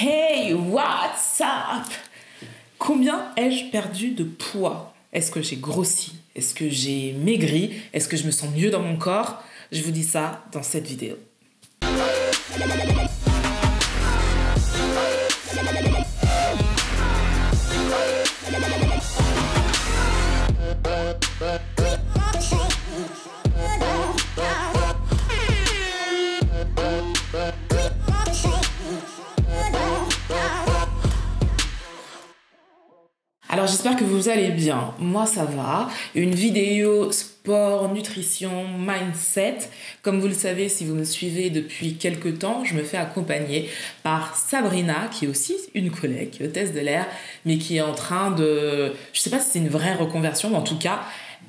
Hey, what's up? Combien ai-je perdu de poids? Est-ce que j'ai grossi? Est-ce que j'ai maigri? Est-ce que je me sens mieux dans mon corps? Je vous dis ça dans cette vidéo. Alors j'espère que vous allez bien, moi ça va. Une vidéo sport, nutrition, mindset. Comme vous le savez, si vous me suivez depuis quelques temps, je me fais accompagner par Sabrina, qui est aussi une collègue, qui est hôtesse de l'air, mais qui est en train de... Je sais pas si c'est une vraie reconversion, mais en tout cas,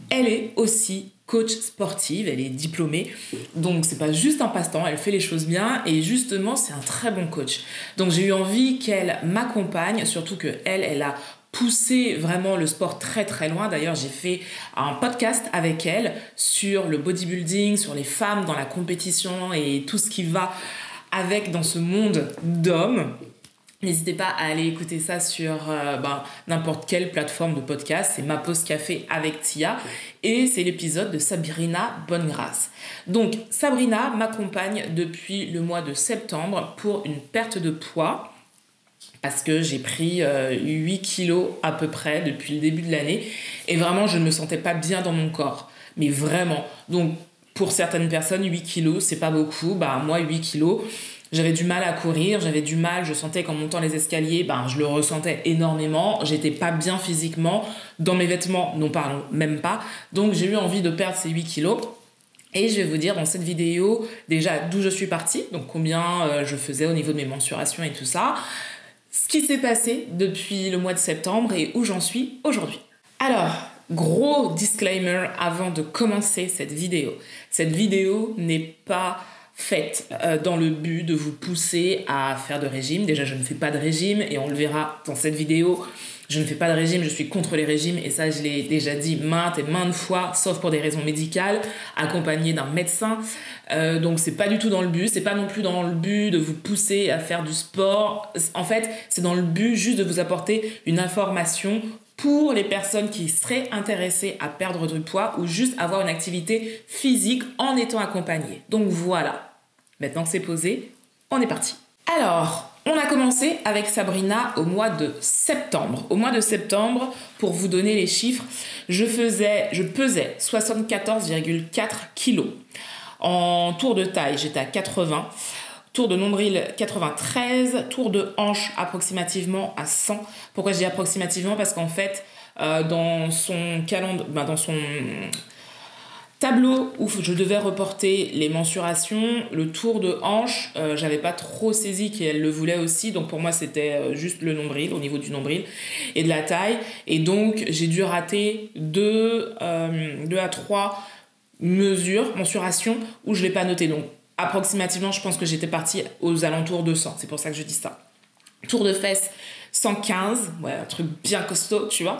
elle est aussi coach sportive, elle est diplômée, donc c'est pas juste un passe-temps, elle fait les choses bien et justement c'est un très bon coach. Donc j'ai eu envie qu'elle m'accompagne, surtout qu'elle a poussé vraiment le sport très très loin. D'ailleurs, j'ai fait un podcast avec elle sur le bodybuilding, sur les femmes dans la compétition et tout ce qui va avec dans ce monde d'hommes. N'hésitez pas à aller écouter ça sur n'importe quelle plateforme de podcast. C'est Ma Pause Café avec Tia et c'est l'épisode de Sabrina Bonnegrâce. Donc, Sabrina m'accompagne depuis le mois de septembre pour une perte de poids parce que j'ai pris 8 kilos à peu près depuis le début de l'année et vraiment, je ne me sentais pas bien dans mon corps. Mais vraiment. Donc, pour certaines personnes, 8 kilos, c'est pas beaucoup. Moi, 8 kilos... J'avais du mal à courir, je sentais qu'en montant les escaliers, je le ressentais énormément. J'étais pas bien physiquement, dans mes vêtements, non parlons même pas. Donc j'ai eu envie de perdre ces 8 kilos. Et je vais vous dire dans cette vidéo déjà d'où je suis partie, donc combien je faisais au niveau de mes mensurations et tout ça, ce qui s'est passé depuis le mois de septembre et où j'en suis aujourd'hui. Alors, gros disclaimer avant de commencer cette vidéo. Cette vidéo n'est pas faite dans le but de vous pousser à faire de régime. Déjà, je ne fais pas de régime et on le verra dans cette vidéo. Je ne fais pas de régime, je suis contre les régimes et ça, je l'ai déjà dit maintes et maintes fois, sauf pour des raisons médicales, accompagnée d'un médecin. Donc, c'est pas du tout dans le but. C'est pas non plus dans le but de vous pousser à faire du sport. En fait, c'est dans le but juste de vous apporter une information pour les personnes qui seraient intéressées à perdre du poids ou juste avoir une activité physique en étant accompagnées. Donc voilà, maintenant que c'est posé, on est parti. Alors, on a commencé avec Sabrina au mois de septembre. Au mois de septembre, pour vous donner les chiffres, je pesais 74,4 kilos. En tour de taille, j'étais à 80. Tour de nombril 93, tour de hanche approximativement à 100. Pourquoi je dis approximativement? Parce qu'en fait, dans son tableau où je devais reporter les mensurations, le tour de hanche, j'avais pas trop saisi qu'elle le voulait aussi. Donc pour moi, c'était juste le nombril, au niveau du nombril et de la taille. Et donc, j'ai dû rater 2 à 3 mensurations où je l'ai pas noté. Donc, approximativement, je pense que j'étais partie aux alentours de 100. C'est pour ça que je dis ça. Tour de fesses, 115. Ouais, un truc bien costaud, tu vois.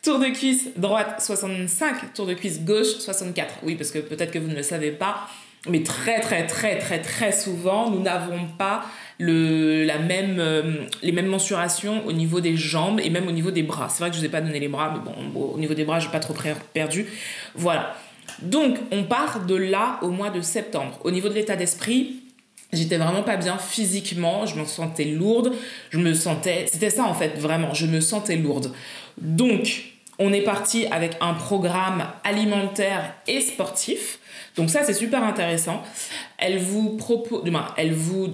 Tour de cuisse droite, 65. Tour de cuisse gauche, 64. Oui, parce que peut-être que vous ne le savez pas, mais très, très, très, très, très souvent, nous n'avons pas les mêmes mensurations au niveau des jambes et même au niveau des bras. C'est vrai que je ne vous ai pas donné les bras, mais bon, au niveau des bras, je n'ai pas trop perdu. Voilà. Donc, on part de là au mois de septembre. Au niveau de l'état d'esprit, j'étais vraiment pas bien physiquement, je me sentais lourde, c'était ça en fait, vraiment, je me sentais lourde. Donc, on est parti avec un programme alimentaire et sportif. Donc ça, c'est super intéressant. Elle vous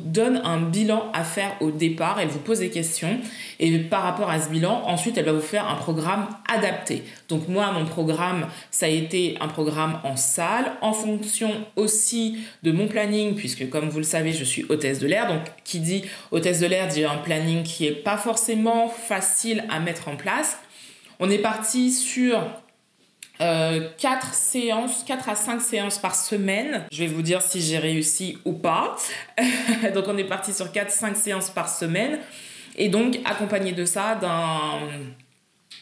donne un bilan à faire au départ. Elle vous pose des questions. Et par rapport à ce bilan, ensuite, elle va vous faire un programme adapté. Donc moi, mon programme, ça a été un programme en salle, en fonction aussi de mon planning, puisque comme vous le savez, je suis hôtesse de l'air. Donc qui dit hôtesse de l'air dit un planning qui n'est pas forcément facile à mettre en place. On est parti sur 4 à 5 séances par semaine. Je vais vous dire si j'ai réussi ou pas. Donc, on est parti sur 4-5 séances par semaine. Et donc, accompagné de ça,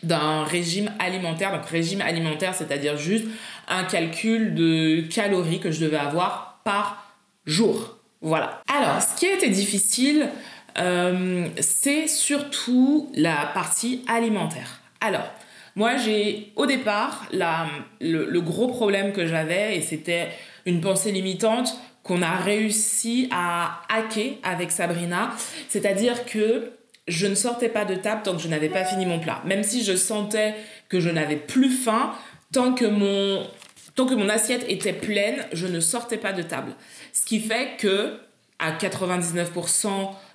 d'un régime alimentaire. Donc, régime alimentaire, c'est-à-dire juste un calcul de calories que je devais avoir par jour. Voilà. Alors, ce qui a été difficile, c'est surtout la partie alimentaire. Alors, moi, au départ, le gros problème que j'avais, et c'était une pensée limitante qu'on a réussi à hacker avec Sabrina, c'est-à-dire que je ne sortais pas de table tant que je n'avais pas fini mon plat. Même si je sentais que je n'avais plus faim, tant que mon assiette était pleine, je ne sortais pas de table. Ce qui fait que, à 99%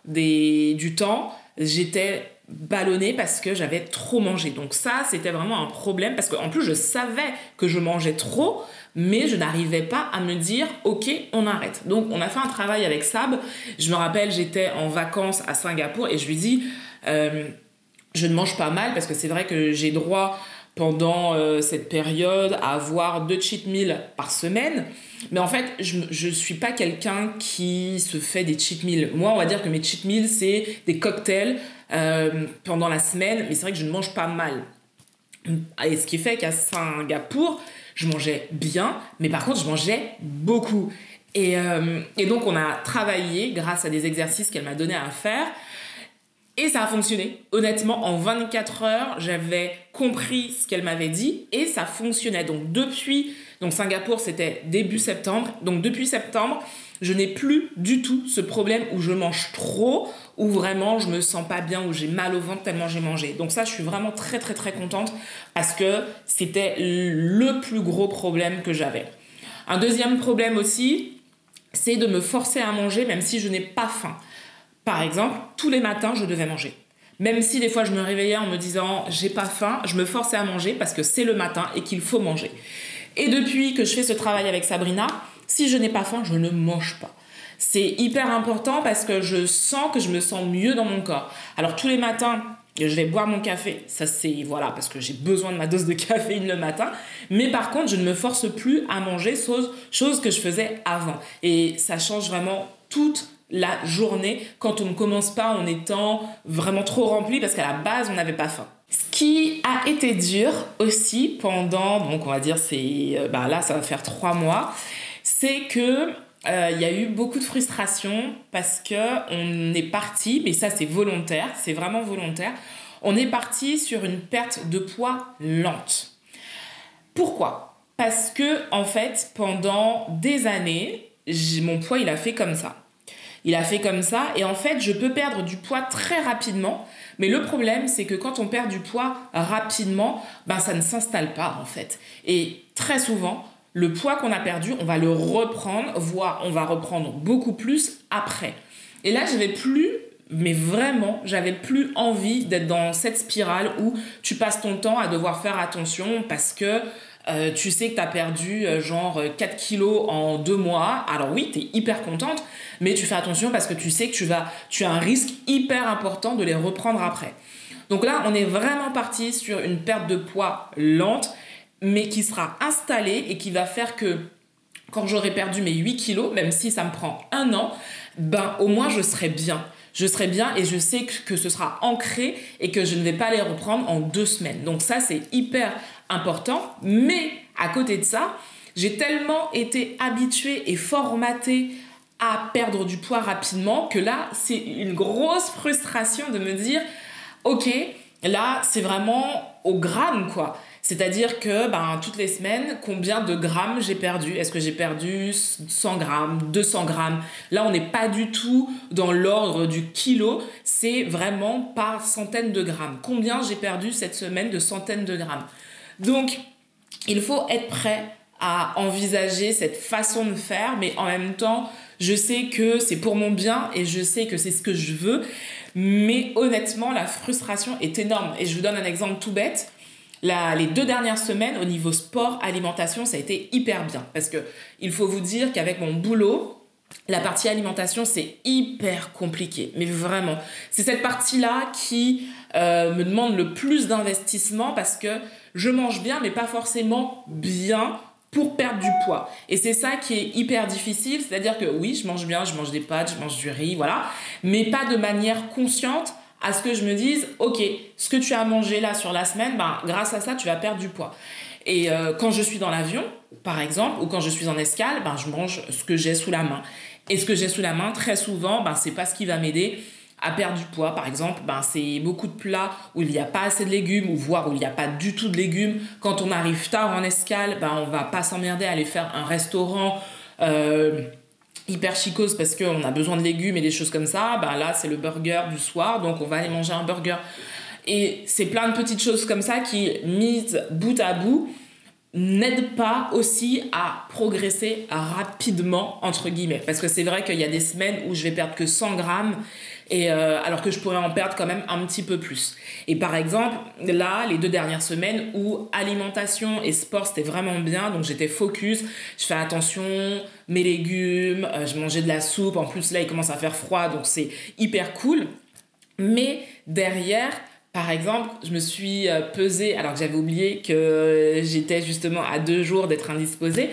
du temps, j'étais ballonnée parce que j'avais trop mangé. Donc ça, c'était vraiment un problème parce qu'en plus, je savais que je mangeais trop, mais je n'arrivais pas à me dire « Ok, on arrête ». Donc, on a fait un travail avec Sab. Je me rappelle, j'étais en vacances à Singapour et je lui dis je ne mange pas mal parce que c'est vrai que j'ai droit pendant cette période à avoir 2 cheat meals par semaine. Mais en fait, je suis pas quelqu'un qui se fait des cheat meals. Moi, on va dire que mes cheat meals, c'est des cocktails pendant la semaine, mais c'est vrai que je ne mange pas mal. Et ce qui fait qu'à Singapour, je mangeais bien, mais par contre, je mangeais beaucoup. Et donc, on a travaillé grâce à des exercices qu'elle m'a donné à faire. Et ça a fonctionné. Honnêtement, en 24 heures, j'avais compris ce qu'elle m'avait dit et ça fonctionnait. Donc Singapour, c'était début septembre. Donc depuis septembre, je n'ai plus du tout ce problème où je mange trop, où vraiment je me sens pas bien, où j'ai mal au ventre tellement j'ai mangé. Donc ça, je suis vraiment très très très contente parce que c'était le plus gros problème que j'avais. Un deuxième problème aussi, c'est de me forcer à manger même si je n'ai pas faim. Par exemple, tous les matins, je devais manger. Même si des fois je me réveillais en me disant j'ai pas faim, je me forçais à manger parce que c'est le matin et qu'il faut manger. Et depuis que je fais ce travail avec Sabrina, si je n'ai pas faim, je ne mange pas. C'est hyper important parce que je sens que je me sens mieux dans mon corps. Alors tous les matins, je vais boire mon café, ça c'est voilà parce que j'ai besoin de ma dose de caféine le matin. Mais par contre, je ne me force plus à manger, chose que je faisais avant. Et ça change vraiment toute la journée quand on ne commence pas en étant vraiment trop rempli parce qu'à la base, on n'avait pas faim. Ce qui a été dur aussi pendant, donc on va dire, là ça va faire 3 mois, c'est que il y a eu beaucoup de frustration parce qu'on est parti, mais ça c'est volontaire, c'est vraiment volontaire, on est parti sur une perte de poids lente. Pourquoi ? Parce que en fait, pendant des années, mon poids il a fait comme ça. Il a fait comme ça et en fait, je peux perdre du poids très rapidement. Mais le problème, c'est que quand on perd du poids rapidement, ça ne s'installe pas en fait. Et très souvent, le poids qu'on a perdu, on va le reprendre, voire on va reprendre beaucoup plus après. Et là, j'avais plus envie d'être dans cette spirale où tu passes ton temps à devoir faire attention parce que tu sais que tu as perdu 4 kilos en 2 mois. Alors oui, tu es hyper contente, mais tu fais attention parce que tu sais que tu as un risque hyper important de les reprendre après. Donc là, on est vraiment parti sur une perte de poids lente, mais qui sera installée et qui va faire que quand j'aurai perdu mes 8 kilos, même si ça me prend 1 an, au moins je serai bien. Je serai bien et je sais que ce sera ancré et que je ne vais pas les reprendre en 2 semaines. Donc ça, c'est hyper important. Mais à côté de ça, j'ai tellement été habituée et formatée à perdre du poids rapidement que là, c'est une grosse frustration de me dire « Ok, là, c'est vraiment au gramme, quoi ». C'est-à-dire que toutes les semaines, combien de grammes j'ai perdu ? Est-ce que j'ai perdu 100 grammes, 200 grammes ? Là, on n'est pas du tout dans l'ordre du kilo, c'est vraiment par centaines de grammes. Combien j'ai perdu cette semaine de centaines de grammes ? Donc, il faut être prêt à envisager cette façon de faire, mais en même temps, je sais que c'est pour mon bien et je sais que c'est ce que je veux, mais honnêtement, la frustration est énorme. Et je vous donne un exemple tout bête. Les 2 dernières semaines, au niveau sport, alimentation, ça a été hyper bien. Parce qu'il faut vous dire qu'avec mon boulot, la partie alimentation, c'est hyper compliqué. Mais vraiment, c'est cette partie-là qui me demande le plus d'investissement parce que je mange bien, mais pas forcément bien pour perdre du poids. Et c'est ça qui est hyper difficile. C'est-à-dire que oui, je mange bien, je mange des pâtes, je mange du riz, voilà. Mais pas de manière consciente à ce que je me dise, ok, ce que tu as mangé là sur la semaine, grâce à ça, tu vas perdre du poids. Et quand je suis dans l'avion, par exemple, ou quand je suis en escale, je mange ce que j'ai sous la main. Et ce que j'ai sous la main, très souvent, c'est pas ce qui va m'aider à perdre du poids, par exemple, c'est beaucoup de plats où il n'y a pas assez de légumes, ou voire où il n'y a pas du tout de légumes. Quand on arrive tard en escale, on va pas s'emmerder à aller faire un restaurant hyper chicose parce qu'on a besoin de légumes et des choses comme ça. Là, c'est le burger du soir, donc on va aller manger un burger. Et c'est plein de petites choses comme ça qui, mises bout à bout, n'aident pas aussi à progresser rapidement, entre guillemets. Parce que c'est vrai qu'il y a des semaines où je vais perdre que 100 grammes, alors que je pourrais en perdre quand même un petit peu plus. Et par exemple, là, les 2 dernières semaines où alimentation et sport, c'était vraiment bien, donc j'étais focus, je fais attention, mes légumes, je mangeais de la soupe, en plus là, il commence à faire froid, donc c'est hyper cool. Mais derrière, par exemple, je me suis pesée, alors que j'avais oublié que j'étais justement à 2 jours d'être indisposée.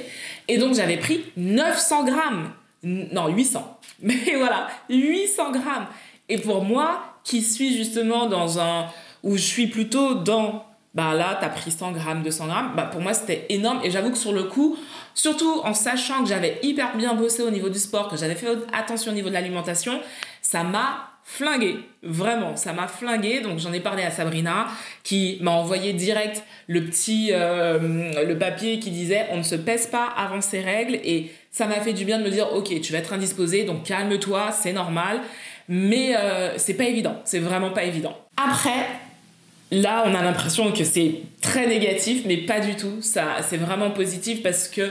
Et donc, j'avais pris 900 grammes. Non, 800. Mais voilà, 800 grammes. Et pour moi, qui suis justement où je suis plutôt dans... là, t'as pris 100 grammes, 200 grammes. Pour moi, c'était énorme. Et j'avoue que sur le coup, surtout en sachant que j'avais hyper bien bossé au niveau du sport, que j'avais fait attention au niveau de l'alimentation, ça m'a flingué, vraiment, ça m'a flingué. Donc j'en ai parlé à Sabrina qui m'a envoyé direct le papier qui disait on ne se pèse pas avant ses règles, et ça m'a fait du bien de me dire ok, tu vas être indisposée, donc calme-toi, c'est normal, mais c'est pas évident, c'est vraiment pas évident. Après, là on a l'impression que c'est très négatif, mais pas du tout, ça c'est vraiment positif parce que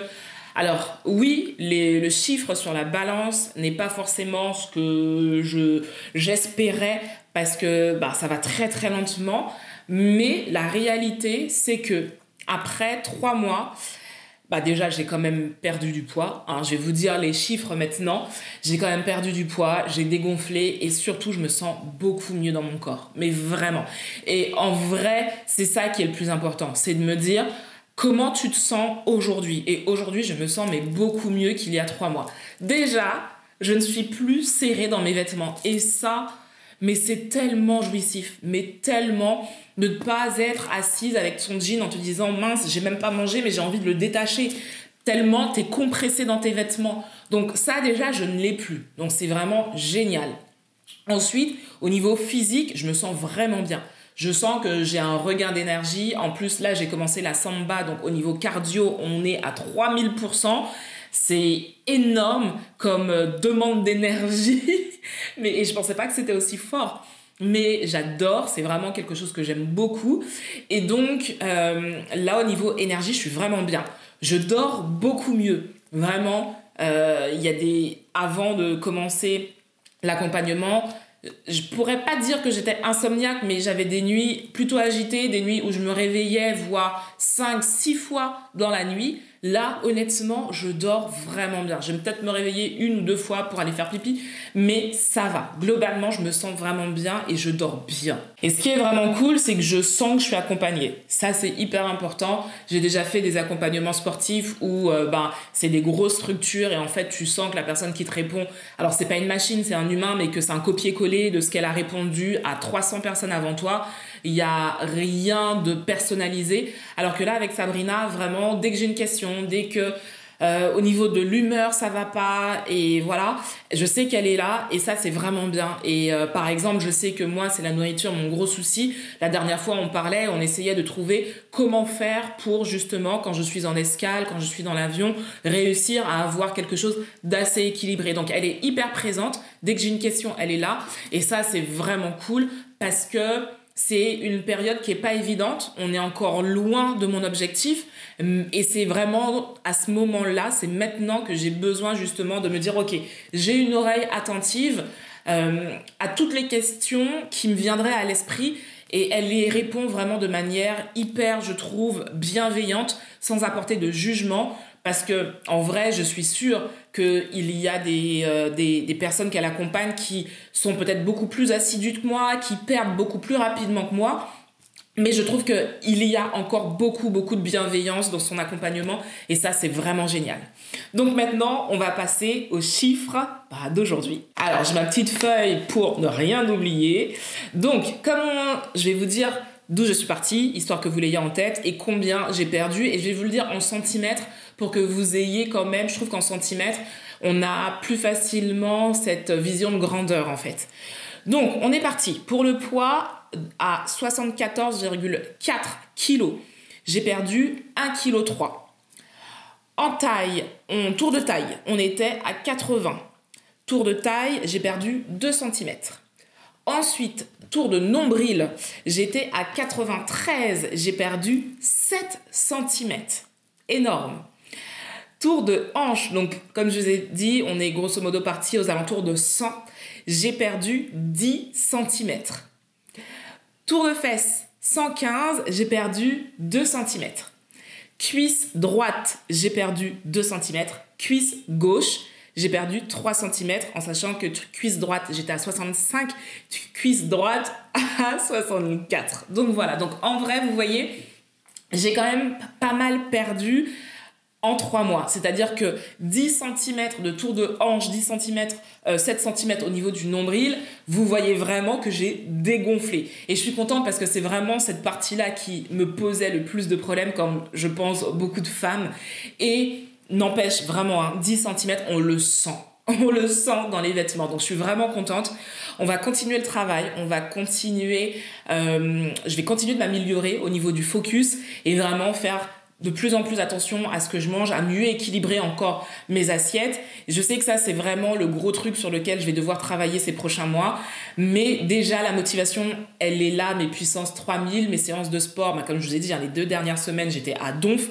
alors oui, le chiffre sur la balance n'est pas forcément ce que j'espérais parce que ça va très très lentement, mais la réalité c'est que après 3 mois, déjà j'ai quand même perdu du poids, hein, je vais vous dire les chiffres maintenant, j'ai quand même perdu du poids, j'ai dégonflé et surtout je me sens beaucoup mieux dans mon corps, mais vraiment. Et en vrai, c'est ça qui est le plus important, c'est de me dire comment tu te sens aujourd'hui. Et aujourd'hui, je me sens beaucoup mieux qu'il y a 3 mois. Déjà, je ne suis plus serrée dans mes vêtements. Et ça, mais c'est tellement jouissif. Mais tellement de ne pas être assise avec son jean en te disant « Mince, j'ai même pas mangé, mais j'ai envie de le détacher. » Tellement t'es compressée dans tes vêtements. Donc ça, déjà, je ne l'ai plus. Donc c'est vraiment génial. Ensuite, au niveau physique, je me sens vraiment bien. Je sens que j'ai un regain d'énergie. En plus, là, j'ai commencé la samba. Donc, au niveau cardio, on est à 3000%. C'est énorme comme demande d'énergie. Et je ne pensais pas que c'était aussi fort. Mais j'adore. C'est vraiment quelque chose que j'aime beaucoup. Et donc, là, au niveau énergie, je suis vraiment bien. Je dors beaucoup mieux. Vraiment, avant de commencer l'accompagnement, je pourrais pas dire que j'étais insomniaque, mais j'avais des nuits plutôt agitées, des nuits où je me réveillais voire 5-6 fois dans la nuit. Là, honnêtement, je dors vraiment bien. Je vais peut-être me réveiller 1 ou 2 fois pour aller faire pipi, mais ça va. Globalement, je me sens vraiment bien et je dors bien. Et ce qui est vraiment cool, c'est que je sens que je suis accompagnée. Ça, c'est hyper important. J'ai déjà fait des accompagnements sportifs où c'est des grosses structures et en fait, tu sens que la personne qui te répond, alors c'est pas une machine, c'est un humain, mais que c'est un copier-coller de ce qu'elle a répondu à 300 personnes avant toi. Il n'y a rien de personnalisé. Alors que là, avec Sabrina, vraiment, dès que j'ai une question, dès que au niveau de l'humeur, ça va pas, et voilà, je sais qu'elle est là, et ça, c'est vraiment bien. Et par exemple, je sais que moi, c'est la nourriture, mon gros souci. La dernière fois, on essayait de trouver comment faire pour, justement, quand je suis en escale, quand je suis dans l'avion, réussir à avoir quelque chose d'assez équilibré. Donc, elle est hyper présente. Dès que j'ai une question, elle est là. Et ça, c'est vraiment cool, parce que c'est une période qui est pas évidente. On est encore loin de mon objectif. Et c'est vraiment à ce moment-là, c'est maintenant que j'ai besoin justement de me dire « Ok, j'ai une oreille attentive à toutes les questions qui me viendraient à l'esprit. » Et elle y répond vraiment de manière hyper, je trouve, bienveillante, sans apporter de jugement. Parce que en vrai, je suis sûre qu'il y a des personnes qu'elle accompagne qui sont peut-être beaucoup plus assidues que moi, qui perdent beaucoup plus rapidement que moi. Mais je trouve qu'il y a encore beaucoup de bienveillance dans son accompagnement. Et ça, c'est vraiment génial. Donc maintenant, on va passer aux chiffres d'aujourd'hui. Alors, j'ai ma petite feuille pour ne rien oublier. Donc, je vais vous dire d'où je suis partie, histoire que vous l'ayez en tête, et combien j'ai perdu. Et je vais vous le dire en centimètres pour que vous ayez quand même, je trouve qu'en centimètres, on a plus facilement cette vision de grandeur en fait. Donc, on est parti. Pour le poids, à 74,4 kg, j'ai perdu 1,3 kg. En taille, tour de taille, on était à 80. Tour de taille, j'ai perdu 2 cm. Ensuite, tour de nombril, j'étais à 93, j'ai perdu 7 cm. Énorme. Tour de hanche, donc comme je vous ai dit, on est grosso modo parti aux alentours de 100. J'ai perdu 10 cm. Tour de fesses, 115, j'ai perdu 2 cm. Cuisse droite, j'ai perdu 2 cm. Cuisse gauche, j'ai perdu 3 cm, en sachant que cuisse droite, j'étais à 65, cuisse droite à 64. Donc voilà, donc en vrai, vous voyez, j'ai quand même pas mal perdu en 3 mois. C'est-à-dire que 10 cm de tour de hanche, 10 cm, 7 cm au niveau du nombril, vous voyez vraiment que j'ai dégonflé. Et je suis contente parce que c'est vraiment cette partie-là qui me posait le plus de problèmes, comme je pense beaucoup de femmes. Et n'empêche vraiment, 10 cm, on le sent. On le sent dans les vêtements. Donc, je suis vraiment contente. On va continuer le travail. On va continuer... je vais continuer de m'améliorer au niveau du focus et vraiment faire de plus en plus attention à ce que je mange, à mieux équilibrer encore mes assiettes. Je sais que ça, c'est vraiment le gros truc sur lequel je vais devoir travailler ces prochains mois. Mais déjà, la motivation, elle est là. Mes puissances 3000, mes séances de sport, comme je vous ai dit, les 2 dernières semaines, j'étais à donf.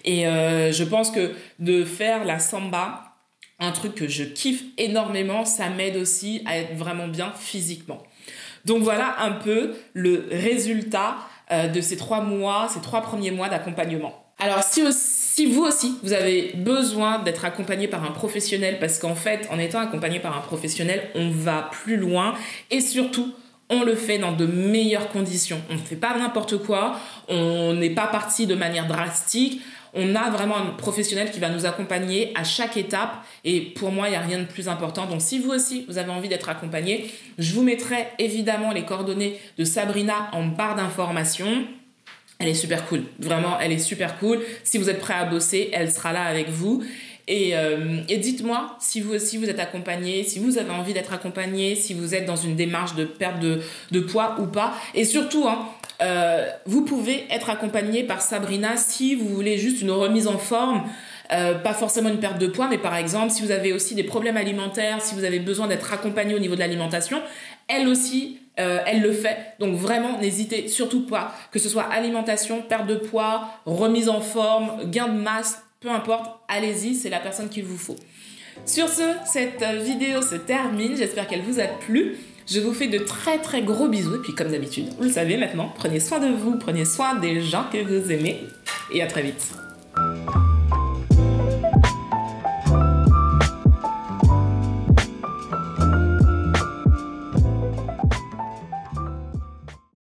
Et je pense que de faire la samba, un truc que je kiffe énormément, ça m'aide aussi à être vraiment bien physiquement. Donc voilà un peu le résultat de ces 3 premiers mois d'accompagnement. Alors si vous aussi, vous avez besoin d'être accompagné par un professionnel, parce qu'en fait, en étant accompagné par un professionnel, on va plus loin et surtout, on le fait dans de meilleures conditions. On ne fait pas n'importe quoi, on n'est pas parti de manière drastique. On a vraiment un professionnel qui va nous accompagner à chaque étape et pour moi, il n'y a rien de plus important. Donc, si vous aussi, vous avez envie d'être accompagné, je vous mettrai évidemment les coordonnées de Sabrina en barre d'informations. Elle est super cool. Vraiment, elle est super cool. Si vous êtes prêt à bosser, elle sera là avec vous. Et dites-moi si vous aussi vous êtes accompagné, si vous avez envie d'être accompagné, si vous êtes dans une démarche de perte de poids ou pas. Et surtout, vous pouvez être accompagné par Sabrina si vous voulez juste une remise en forme, pas forcément une perte de poids, mais par exemple, si vous avez aussi des problèmes alimentaires, si vous avez besoin d'être accompagné au niveau de l'alimentation, elle aussi, elle le fait. Donc vraiment, n'hésitez surtout pas, que ce soit alimentation, perte de poids, remise en forme, gain de masse, peu importe, allez-y, c'est la personne qu'il vous faut. Sur ce, cette vidéo se termine, j'espère qu'elle vous a plu. Je vous fais de très très gros bisous et puis comme d'habitude, vous le savez maintenant, prenez soin de vous, prenez soin des gens que vous aimez et à très vite.